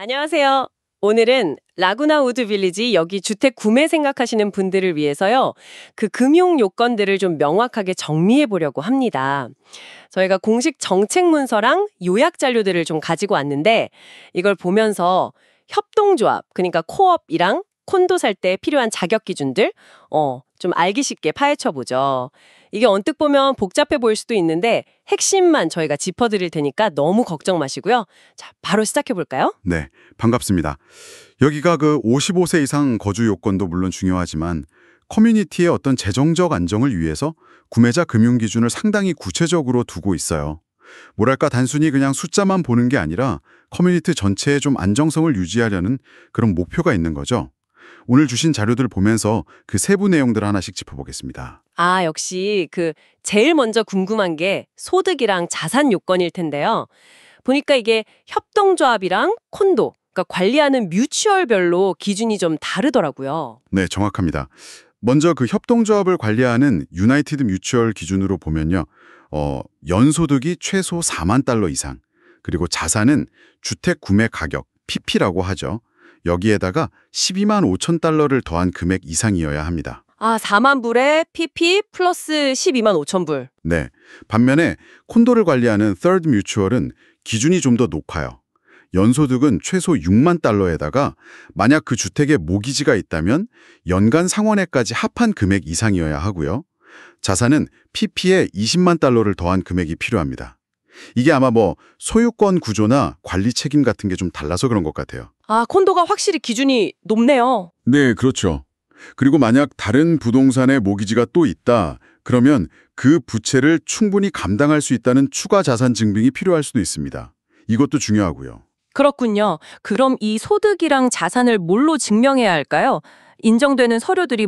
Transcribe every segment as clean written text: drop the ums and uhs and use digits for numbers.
안녕하세요. 오늘은 라구나 우드 빌리지 여기 주택 구매 생각하시는 분들을 위해서요. 그 금융 요건들을 좀 명확하게 정리해 보려고 합니다. 저희가 공식 정책 문서랑 요약 자료들을 좀 가지고 왔는데 이걸 보면서 협동조합, 그러니까 코업이랑 콘도 살 때 필요한 자격 기준들 좀 알기 쉽게 파헤쳐 보죠. 이게 언뜻 보면 복잡해 보일 수도 있는데 핵심만 저희가 짚어드릴 테니까 너무 걱정 마시고요. 자, 바로 시작해 볼까요? 네, 반갑습니다. 여기가 그 55세 이상 거주 요건도 물론 중요하지만 커뮤니티의 어떤 재정적 안정을 위해서 구매자 금융 기준을 상당히 구체적으로 두고 있어요. 뭐랄까 단순히 그냥 숫자만 보는 게 아니라 커뮤니티 전체의 좀 안정성을 유지하려는 그런 목표가 있는 거죠. 오늘 주신 자료들 보면서 그 세부 내용들 하나씩 짚어보겠습니다. 아, 역시 제일 먼저 궁금한 게 소득이랑 자산 요건일 텐데요. 보니까 이게 협동조합이랑 콘도, 그러니까 관리하는 뮤추얼별로 기준이 좀 다르더라고요. 네, 정확합니다. 먼저 그 협동조합을 관리하는 유나이티드 뮤추얼 기준으로 보면요. 연소득이 최소 4만 달러 이상, 그리고 자산은 주택 구매 가격, PP라고 하죠. 여기에다가 12만 5천 달러를 더한 금액 이상이어야 합니다. 아, 4만 불에 PP 플러스 12만 5천 불. 네. 반면에 콘도를 관리하는 Third Mutual은 기준이 좀 더 높아요. 연소득은 최소 6만 달러에다가 만약 그 주택에 모기지가 있다면 연간 상환액까지 합한 금액 이상이어야 하고요. 자산은 PP에 20만 달러를 더한 금액이 필요합니다. 이게 아마 소유권 구조나 관리 책임 같은 게 좀 달라서 그런 것 같아요. 아, 콘도가 확실히 기준이 높네요. 네, 그렇죠. 그리고 만약 다른 부동산에 모기지가 또 있다, 그러면 그 부채를 충분히 감당할 수 있다는 추가 자산 증빙이 필요할 수도 있습니다. 이것도 중요하고요. 그렇군요. 그럼 이 소득이랑 자산을 뭘로 증명해야 할까요? 인정되는 서류들이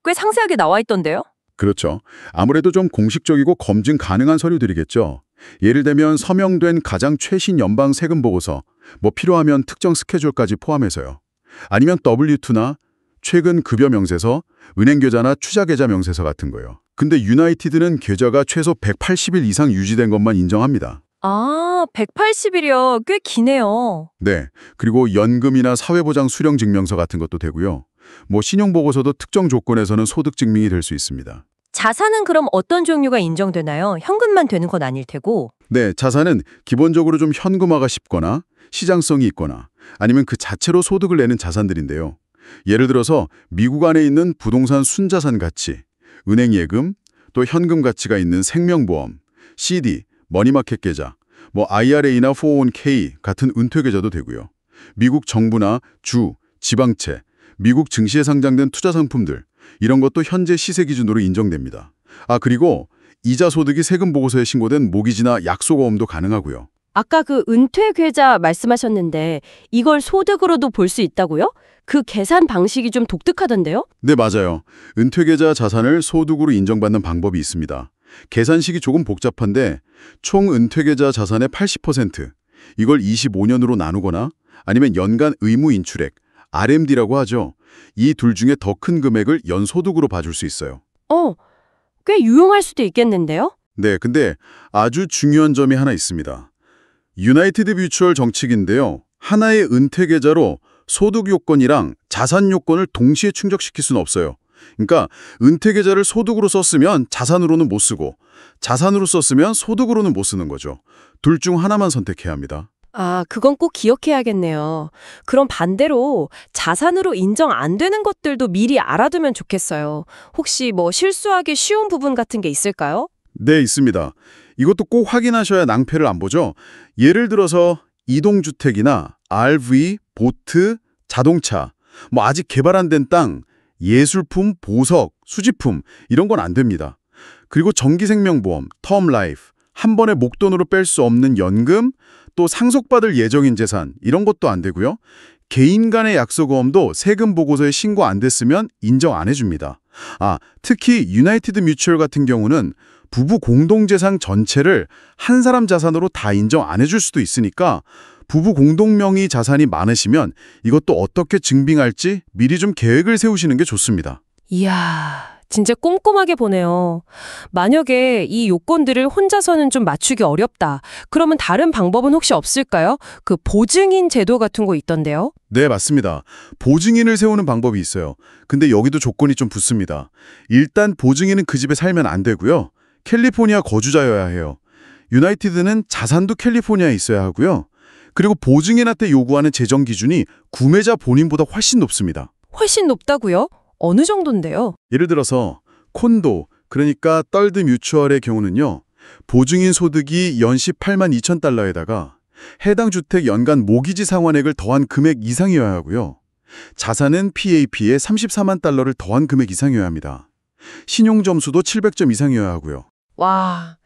꽤 상세하게 나와 있던데요? 그렇죠. 아무래도 좀 공식적이고 검증 가능한 서류들이겠죠. 예를 들면 서명된 가장 최신 연방 세금 보고서, 필요하면 특정 스케줄까지 포함해서요. 아니면 W2나 최근 급여 명세서, 은행 계좌나 투자 계좌 명세서 같은 거요. 근데 유나이티드는 계좌가 최소 180일 이상 유지된 것만 인정합니다. 아, 180일이요. 꽤 기네요. 네. 그리고 연금이나 사회보장 수령 증명서 같은 것도 되고요. 신용보고서도 특정 조건에서는 소득 증명이 될 수 있습니다. 자산은 그럼 어떤 종류가 인정되나요? 현금만 되는 건 아닐 테고. 네, 자산은 기본적으로 좀 현금화가 쉽거나 시장성이 있거나 아니면 그 자체로 소득을 내는 자산들인데요. 예를 들어서 미국 안에 있는 부동산 순자산 가치, 은행 예금, 또 현금 가치가 있는 생명보험, CD, 머니마켓 계좌, IRA나 401k 같은 은퇴 계좌도 되고요. 미국 정부나 주, 지방채, 미국 증시에 상장된 투자 상품들, 이런 것도 현재 시세 기준으로 인정됩니다. 아, 그리고 이자 소득이 세금 보고서에 신고된 모기지나 약소보험도 가능하고요. 아까 그 은퇴 계좌 말씀하셨는데 이걸 소득으로도 볼 수 있다고요? 그 계산 방식이 좀 독특하던데요? 네, 맞아요. 은퇴 계좌 자산을 소득으로 인정받는 방법이 있습니다. 계산식이 조금 복잡한데 총 은퇴 계좌 자산의 80%, 이걸 25년으로 나누거나 아니면 연간 의무 인출액, RMD라고 하죠. 이 둘 중에 더 큰 금액을 연소득으로 봐줄 수 있어요. 꽤 유용할 수도 있겠는데요? 네, 근데 아주 중요한 점이 하나 있습니다. 유나이티드 뮤추얼 정책인데요. 하나의 은퇴 계좌로 소득 요건이랑 자산 요건을 동시에 충족시킬 수는 없어요. 그러니까 은퇴 계좌를 소득으로 썼으면 자산으로는 못 쓰고 자산으로 썼으면 소득으로는 못 쓰는 거죠. 둘 중 하나만 선택해야 합니다. 아, 그건 꼭 기억해야겠네요. 그럼 반대로 자산으로 인정 안 되는 것들도 미리 알아두면 좋겠어요. 혹시 실수하기 쉬운 부분 같은 게 있을까요? 네, 있습니다. 이것도 꼭 확인하셔야 낭패를 안 보죠. 예를 들어서 이동주택이나 RV, 보트, 자동차, 아직 개발 안 된 땅, 예술품, 보석, 수집품 이런 건 안 됩니다. 그리고 정기생명보험, 텀라이프, 한 번에 목돈으로 뺄 수 없는 연금, 또 상속받을 예정인 재산 이런 것도 안 되고요. 개인 간의 약속보험도 세금 보고서에 신고 안 됐으면 인정 안 해줍니다. 특히 유나이티드 뮤추얼 같은 경우는 부부 공동재산 전체를 한 사람 자산으로 다 인정 안 해줄 수도 있으니까 부부 공동명의 자산이 많으시면 이것도 어떻게 증빙할지 미리 좀 계획을 세우시는 게 좋습니다. 이야, 진짜 꼼꼼하게 보네요. 만약에 이 요건들을 혼자서는 좀 맞추기 어렵다. 그러면 다른 방법은 혹시 없을까요? 그 보증인 제도 같은 거 있던데요. 네, 맞습니다. 보증인을 세우는 방법이 있어요. 근데 여기도 조건이 좀 붙습니다. 일단 보증인은 그 집에 살면 안 되고요. 캘리포니아 거주자여야 해요. 유나이티드는 자산도 캘리포니아에 있어야 하고요. 그리고 보증인한테 요구하는 재정 기준이 구매자 본인보다 훨씬 높습니다. 훨씬 높다고요? 어느 정도인데요? 예를 들어서 콘도, 그러니까 떨드 뮤추얼의 경우는요. 보증인 소득이 연시 8만 2천 달러에다가 해당 주택 연간 모기지 상환액을 더한 금액 이상이어야 하고요. 자산은 PAP에 34만 달러를 더한 금액 이상이어야 합니다. 신용 점수도 700점 이상이어야 하고요. 와,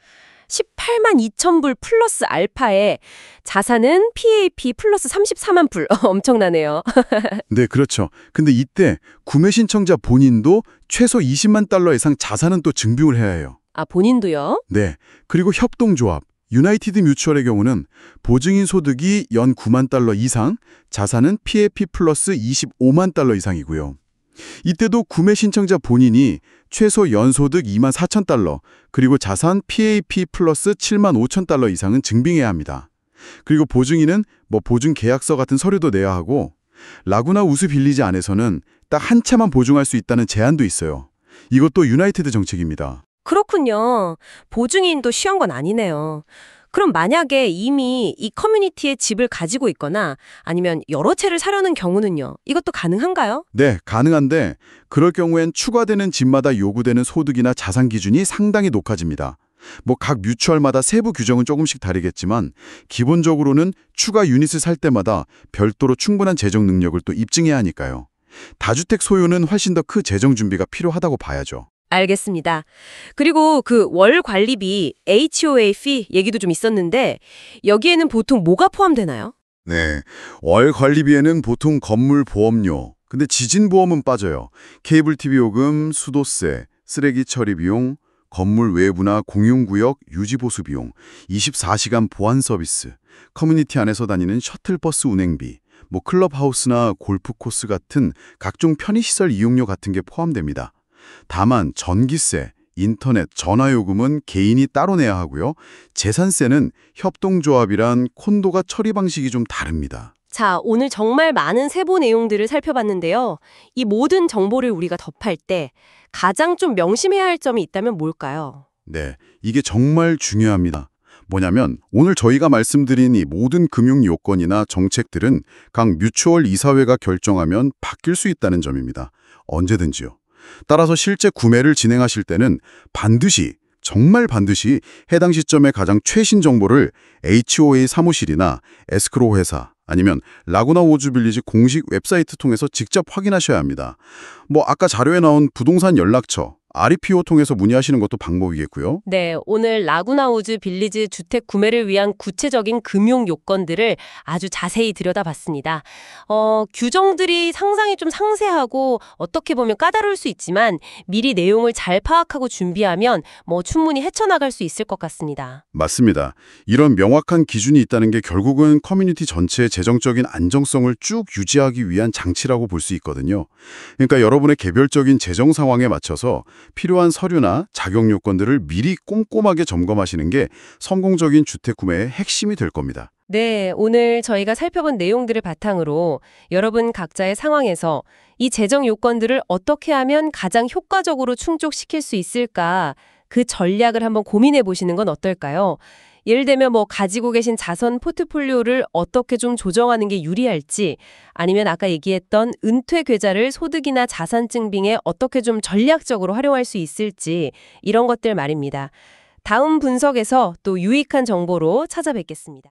18만 2천 불 플러스 알파에 자산은 PAP 플러스 34만 불. 엄청나네요. 네, 그렇죠. 근데 이때 구매 신청자 본인도 최소 20만 달러 이상 자산은 또 증빙을 해야 해요. 아, 본인도요? 네. 그리고 협동조합, 유나이티드 뮤추얼의 경우는 보증인 소득이 연 9만 달러 이상, 자산은 PAP 플러스 25만 달러 이상이고요. 이때도 구매 신청자 본인이 최소 연소득 2만 4천 달러, 그리고 자산 PAP 플러스 7만 5천 달러 이상은 증빙해야 합니다. 그리고 보증인은 보증 계약서 같은 서류도 내야 하고, 라구나 우스 빌리지 안에서는 딱 한 채만 보증할 수 있다는 제한도 있어요. 이것도 유나이티드 정책입니다. 그렇군요. 보증인도 쉬운 건 아니네요. 그럼 만약에 이미 이 커뮤니티에 집을 가지고 있거나 아니면 여러 채를 사려는 경우는요? 이것도 가능한가요? 네, 가능한데 그럴 경우엔 추가되는 집마다 요구되는 소득이나 자산 기준이 상당히 높아집니다. 각 뮤추얼마다 세부 규정은 조금씩 다르겠지만 기본적으로는 추가 유닛을 살 때마다 별도로 충분한 재정 능력을 또 입증해야 하니까요. 다주택 소유는 훨씬 더 큰 재정 준비가 필요하다고 봐야죠. 알겠습니다. 그리고 그 월 관리비 HOA fee 얘기도 좀 있었는데 여기에는 보통 뭐가 포함되나요? 네, 월 관리비에는 보통 건물 보험료, 근데 지진 보험은 빠져요. 케이블 TV 요금, 수도세, 쓰레기 처리 비용, 건물 외부나 공용구역 유지 보수 비용, 24시간 보안 서비스, 커뮤니티 안에서 다니는 셔틀버스 운행비, 클럽하우스나 골프 코스 같은 각종 편의시설 이용료 같은 게 포함됩니다. 다만 전기세, 인터넷, 전화요금은 개인이 따로 내야 하고요. 재산세는 협동조합이란 콘도가 처리 방식이 좀 다릅니다. 자, 오늘 정말 많은 세부 내용들을 살펴봤는데요. 이 모든 정보를 우리가 접할 때 가장 좀 명심해야 할 점이 있다면 뭘까요? 네, 이게 정말 중요합니다. 뭐냐면 오늘 저희가 말씀드린 이 모든 금융 요건이나 정책들은 각 뮤추얼 이사회가 결정하면 바뀔 수 있다는 점입니다. 언제든지요. 따라서 실제 구매를 진행하실 때는 반드시, 정말 반드시 해당 시점에 가장 최신 정보를 HOA 사무실이나 에스크로우 회사 아니면 라구나 우즈 빌리지 공식 웹사이트 통해서 직접 확인하셔야 합니다. 아까 자료에 나온 부동산 연락처, REPO 통해서 문의하시는 것도 방법이겠고요. 네, 오늘 라구나 우즈 빌리지 주택 구매를 위한 구체적인 금융 요건들을 아주 자세히 들여다봤습니다. 규정들이 상당히 좀 상세하고 어떻게 보면 까다로울 수 있지만 미리 내용을 잘 파악하고 준비하면 충분히 헤쳐나갈 수 있을 것 같습니다. 맞습니다. 이런 명확한 기준이 있다는 게 결국은 커뮤니티 전체의 재정적인 안정성을 쭉 유지하기 위한 장치라고 볼 수 있거든요. 그러니까 여러분의 개별적인 재정 상황에 맞춰서 필요한 서류나 자격 요건들을 미리 꼼꼼하게 점검하시는 게 성공적인 주택 구매의 핵심이 될 겁니다. 네, 오늘 저희가 살펴본 내용들을 바탕으로 여러분 각자의 상황에서 이 재정 요건들을 어떻게 하면 가장 효과적으로 충족시킬 수 있을까 그 전략을 한번 고민해 보시는 건 어떨까요? 예를 들면 가지고 계신 자선 포트폴리오를 어떻게 좀 조정하는 게 유리할지 아니면 아까 얘기했던 은퇴 계좌를 소득이나 자산 증빙에 어떻게 좀 전략적으로 활용할 수 있을지 이런 것들 말입니다. 다음 분석에서 또 유익한 정보로 찾아뵙겠습니다.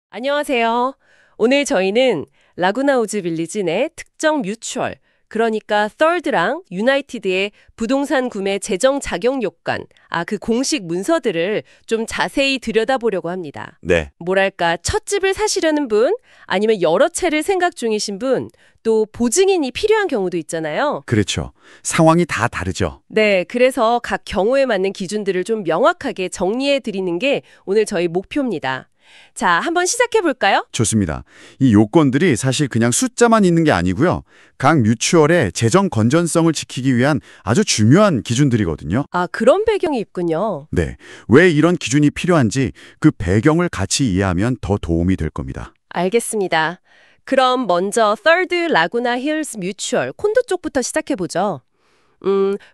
안녕하세요. 오늘 저희는 라구나 우즈 빌리지 내 특정 뮤추얼 그러니까 third랑 유나이티드의 부동산 구매 재정 자격 요건, 그 공식 문서들을 좀 자세히 들여다보려고 합니다. 네. 뭐랄까, 첫 집을 사시려는 분, 아니면 여러 채를 생각 중이신 분, 또 보증인이 필요한 경우도 있잖아요. 그렇죠. 상황이 다 다르죠. 네, 그래서 각 경우에 맞는 기준들을 좀 명확하게 정리해 드리는 게 오늘 저희 목표입니다. 자, 한번 시작해 볼까요? 좋습니다. 이 요건들이 사실 그냥 숫자만 있는 게 아니고요. 각 뮤추얼의 재정 건전성을 지키기 위한 아주 중요한 기준들이거든요. 아, 그런 배경이 있군요. 네, 왜 이런 기준이 필요한지 그 배경을 같이 이해하면 더 도움이 될 겁니다. 알겠습니다. 그럼 먼저 Third Laguna Hills Mutual 콘도 쪽부터 시작해 보죠.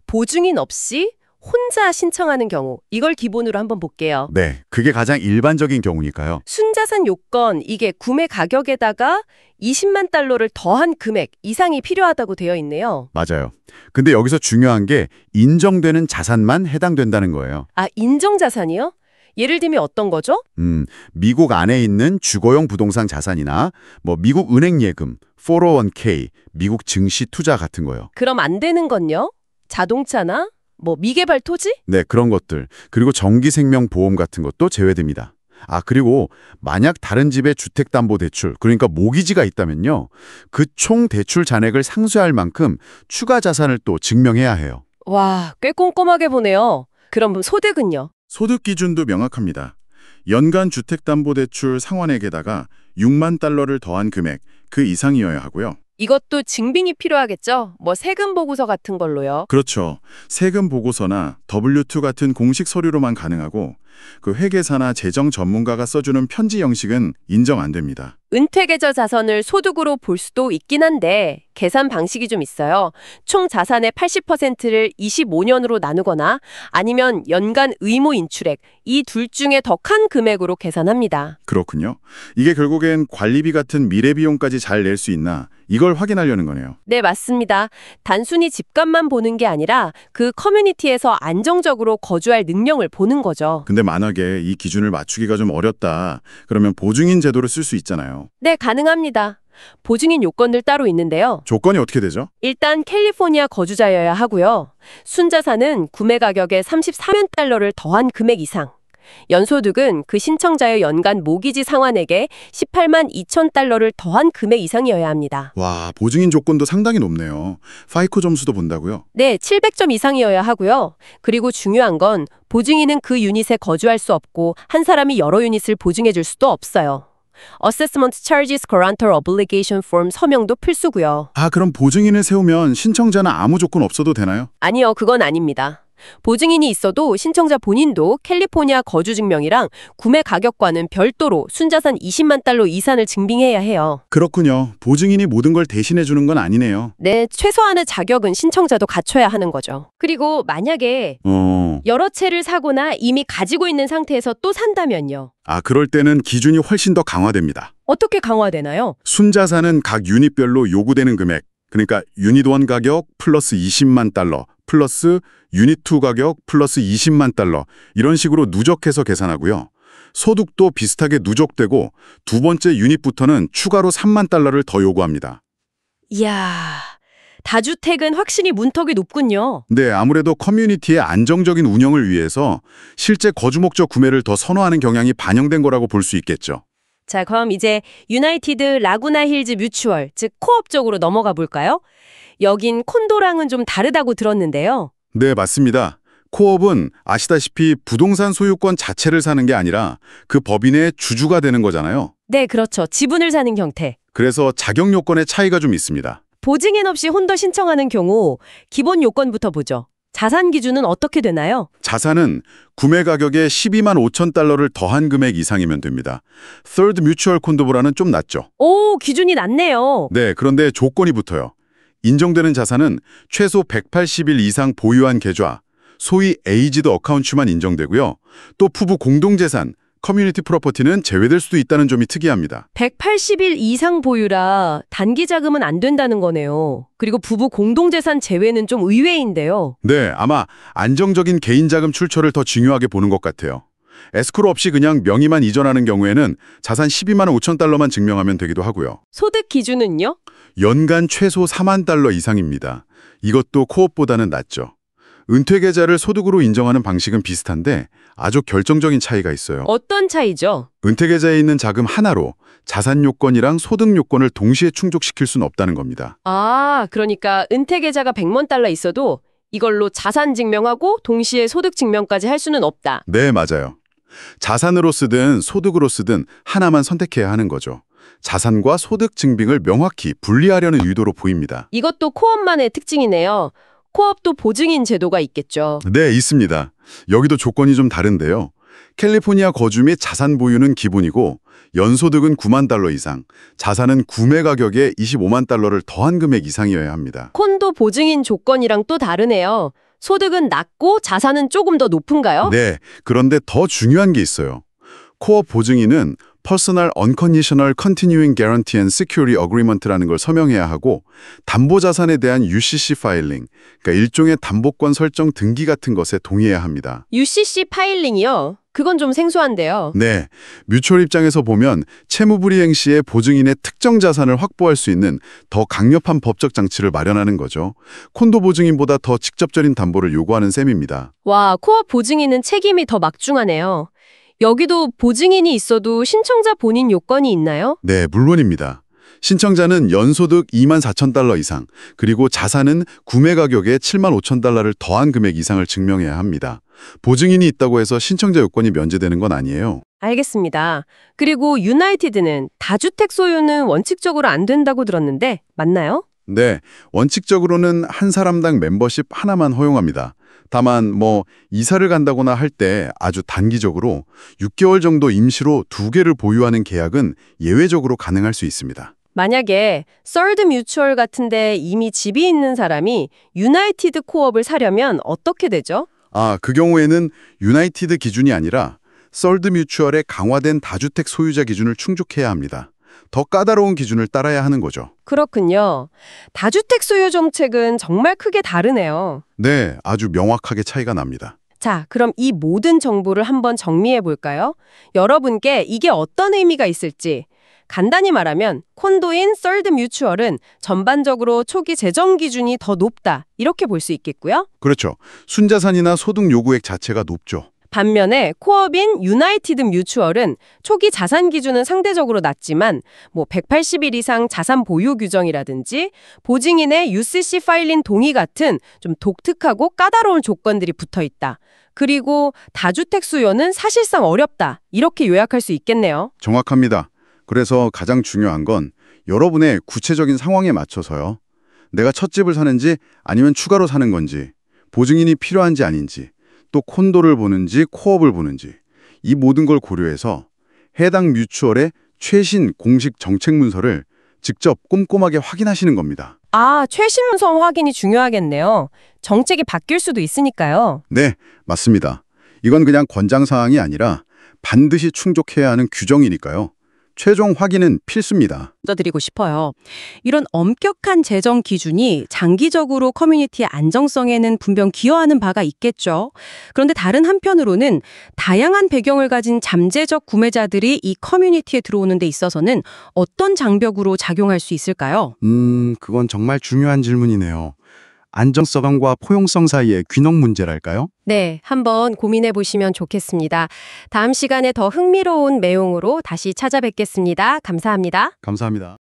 보증인 없이 혼자 신청하는 경우, 이걸 기본으로 한번 볼게요. 네, 그게 가장 일반적인 경우니까요. 순자산 요건, 이게 구매 가격에다가 20만 달러를 더한 금액 이상이 필요하다고 되어 있네요. 맞아요. 근데 여기서 중요한 게 인정되는 자산만 해당된다는 거예요. 아, 인정자산이요? 예를 들면 어떤 거죠? 미국 안에 있는 주거용 부동산 자산이나 뭐 미국 은행 예금, 401k, 미국 증시 투자 같은 거요. 그럼 안 되는 건요? 자동차나 뭐 미개발 토지? 네, 그런 것들. 그리고 정기생명보험 같은 것도 제외됩니다. 아, 그리고 만약 다른 집에 주택담보대출, 그러니까 모기지가 있다면요. 그 총 대출 잔액을 상쇄할 만큼 추가 자산을 또 증명해야 해요. 와, 꽤 꼼꼼하게 보네요. 그럼 소득은요? 소득 기준도 명확합니다. 연간 주택담보대출 상환액에다가 6만 달러를 더한 금액, 그 이상이어야 하고요. 이것도 증빙이 필요하겠죠? 뭐 세금 보고서 같은 걸로요. 그렇죠. 세금 보고서나 W2 같은 공식 서류로만 가능하고 그 회계사나 재정 전문가가 써주는 편지 형식은 인정 안 됩니다. 은퇴계좌 자산을 소득으로 볼 수도 있긴 한데 계산 방식이 좀 있어요. 총 자산의 80%를 25년으로 나누거나 아니면 연간 의무 인출액, 이 둘 중에 더 큰 금액으로 계산합니다. 그렇군요. 이게 결국엔 관리비 같은 미래 비용까지 잘 낼 수 있나 이걸 확인하려는 거네요. 네, 맞습니다. 단순히 집값만 보는 게 아니라 그 커뮤니티에서 안정적으로 거주할 능력을 보는 거죠. 근데 만약에 이 기준을 맞추기가 좀 어렵다. 그러면 보증인 제도를 쓸 수 있잖아요. 네, 가능합니다. 보증인 요건들 따로 있는데요. 조건이 어떻게 되죠? 일단 캘리포니아 거주자여야 하고요. 순자산은 구매 가격에 34만 달러를 더한 금액 이상. 연소득은 그 신청자의 연간 모기지 상환액에 18만 2천 달러를 더한 금액 이상이어야 합니다. 와, 보증인 조건도 상당히 높네요. 파이코 점수도 본다고요? 네, 700점 이상이어야 하고요. 그리고 중요한 건 보증인은 그 유닛에 거주할 수 없고 한 사람이 여러 유닛을 보증해 줄 수도 없어요. Assessment Charges Guarantor Obligation Form 서명도 필수고요. 아, 그럼 보증인을 세우면 신청자는 아무 조건 없어도 되나요? 아니요, 그건 아닙니다. 보증인이 있어도 신청자 본인도 캘리포니아 거주 증명이랑 구매 가격과는 별도로 순자산 20만 달러 이상을 증빙해야 해요. 그렇군요. 보증인이 모든 걸 대신해 주는 건 아니네요. 네, 최소한의 자격은 신청자도 갖춰야 하는 거죠. 그리고 만약에 여러 채를 사거나 이미 가지고 있는 상태에서 또 산다면요. 아, 그럴 때는 기준이 훨씬 더 강화됩니다. 어떻게 강화되나요? 순자산은 각 유닛별로 요구되는 금액, 그러니까 유닛 1 가격 플러스 20만 달러 플러스 유닛 2 가격 플러스 20만 달러 이런 식으로 누적해서 계산하고요. 소득도 비슷하게 누적되고 두 번째 유닛부터는 추가로 3만 달러를 더 요구합니다. 이야, 다주택은 확실히 문턱이 높군요. 네, 아무래도 커뮤니티의 안정적인 운영을 위해서 실제 거주 목적 구매를 더 선호하는 경향이 반영된 거라고 볼 수 있겠죠. 자, 그럼 이제 유나이티드 라구나 힐즈 뮤추얼, 즉 코업 쪽으로 넘어가 볼까요? 여긴 콘도랑은 좀 다르다고 들었는데요. 네, 맞습니다. 코업은 아시다시피 부동산 소유권 자체를 사는 게 아니라 그 법인의 주주가 되는 거잖아요. 네, 그렇죠. 지분을 사는 형태. 그래서 자격 요건의 차이가 좀 있습니다. 보증인 없이 혼더 신청하는 경우 기본 요건부터 보죠. 자산 기준은 어떻게 되나요? 자산은 구매 가격에 12만 5천 달러를 더한 금액 이상이면 됩니다. Third Mutual 콘도보다는 좀 낮죠. 오, 기준이 낮네요. 네, 그런데 조건이 붙어요. 인정되는 자산은 최소 180일 이상 보유한 계좌, 소위 에이지드 어카운트만 인정되고요. 또 부부 공동재산, 커뮤니티 프로퍼티는 제외될 수도 있다는 점이 특이합니다. 180일 이상 보유라 단기 자금은 안 된다는 거네요. 그리고 부부 공동재산 제외는 좀 의외인데요. 네, 아마 안정적인 개인자금 출처를 더 중요하게 보는 것 같아요. 에스크로 없이 그냥 명의만 이전하는 경우에는 자산 12만 5천 달러만 증명하면 되기도 하고요. 소득 기준은요? 연간 최소 4만 달러 이상입니다. 이것도 코업보다는 낮죠. 은퇴계좌를 소득으로 인정하는 방식은 비슷한데 아주 결정적인 차이가 있어요. 어떤 차이죠? 은퇴계좌에 있는 자금 하나로 자산 요건이랑 소득 요건을 동시에 충족시킬 수는 없다는 겁니다. 아, 그러니까 은퇴계좌가 100만 달러 있어도 이걸로 자산 증명하고 동시에 소득 증명까지 할 수는 없다. 네, 맞아요. 자산으로 쓰든 소득으로 쓰든 하나만 선택해야 하는 거죠. 자산과 소득 증빙을 명확히 분리하려는 의도로 보입니다. 이것도 코업만의 특징이네요. 코업도 보증인 제도가 있겠죠. 네, 있습니다. 여기도 조건이 좀 다른데요. 캘리포니아 거주 및 자산 보유는 기본이고 연소득은 9만 달러 이상, 자산은 구매 가격에 25만 달러를 더한 금액 이상이어야 합니다. 콘도 보증인 조건이랑 또 다르네요. 소득은 낮고 자산은 조금 더 높은가요? 네, 그런데 더 중요한 게 있어요. 코업 보증인은 Personal Unconditional Continuing Guarantee and Security Agreement라는 걸 서명해야 하고 담보자산에 대한 UCC 파일링, 그러니까 일종의 담보권 설정 등기 같은 것에 동의해야 합니다. UCC 파일링이요? 그건 좀 생소한데요. 네, 뮤추얼 입장에서 보면 채무불이행 시에 보증인의 특정 자산을 확보할 수 있는 더 강력한 법적 장치를 마련하는 거죠. 콘도 보증인보다 더 직접적인 담보를 요구하는 셈입니다. 와, 코업 보증인은 책임이 더 막중하네요. 여기도 보증인이 있어도 신청자 본인 요건이 있나요? 네, 물론입니다. 신청자는 연소득 2만 4천 달러 이상, 그리고 자산은 구매 가격에 7만 5천 달러를 더한 금액 이상을 증명해야 합니다. 보증인이 있다고 해서 신청자 요건이 면제되는 건 아니에요. 알겠습니다. 그리고 유나이티드는 다주택 소유는 원칙적으로 안 된다고 들었는데 맞나요? 네, 원칙적으로는 한 사람당 멤버십 하나만 허용합니다. 다만 이사를 간다거나 할 때 아주 단기적으로 6개월 정도 임시로 2개를 보유하는 계약은 예외적으로 가능할 수 있습니다. 만약에 썰드 뮤추얼 같은데 이미 집이 있는 사람이 유나이티드 코업을 사려면 어떻게 되죠? 그 경우에는 유나이티드 기준이 아니라 썰드 뮤추얼의 강화된 다주택 소유자 기준을 충족해야 합니다. 더 까다로운 기준을 따라야 하는 거죠. 그렇군요. 다주택 소유 정책은 정말 크게 다르네요. 네, 아주 명확하게 차이가 납니다. 자, 그럼 이 모든 정보를 한번 정리해 볼까요? 여러분께 이게 어떤 의미가 있을지. 간단히 말하면 콘도인 썰드 뮤추얼은 전반적으로 초기 재정 기준이 더 높다. 이렇게 볼 수 있겠고요. 그렇죠. 순자산이나 소득 요구액 자체가 높죠. 반면에 코업인 유나이티드 뮤추얼은 초기 자산 기준은 상대적으로 낮지만 180일 이상 자산 보유 규정이라든지 보증인의 UCC 파일링 동의 같은 좀 독특하고 까다로운 조건들이 붙어 있다. 그리고 다주택 수요는 사실상 어렵다. 이렇게 요약할 수 있겠네요. 정확합니다. 그래서 가장 중요한 건 여러분의 구체적인 상황에 맞춰서요. 내가 첫 집을 사는지 아니면 추가로 사는 건지, 보증인이 필요한지 아닌지, 또 콘도를 보는지 코업을 보는지 이 모든 걸 고려해서 해당 뮤추얼의 최신 공식 정책 문서를 직접 꼼꼼하게 확인하시는 겁니다. 최신 문서 확인이 중요하겠네요. 정책이 바뀔 수도 있으니까요. 네, 맞습니다. 이건 그냥 권장사항이 아니라 반드시 충족해야 하는 규정이니까요. 최종 확인은 필수입니다. 드리고 싶어요. 이런 엄격한 재정 기준이 장기적으로 커뮤니티의 안정성에는 분명 기여하는 바가 있겠죠. 그런데 다른 한편으로는 다양한 배경을 가진 잠재적 구매자들이 이 커뮤니티에 들어오는 데 있어서는 어떤 장벽으로 작용할 수 있을까요? 그건 정말 중요한 질문이네요. 안정성과 포용성 사이의 균형 문제랄까요? 네, 한번 고민해 보시면 좋겠습니다. 다음 시간에 더 흥미로운 내용으로 다시 찾아뵙겠습니다. 감사합니다. 감사합니다.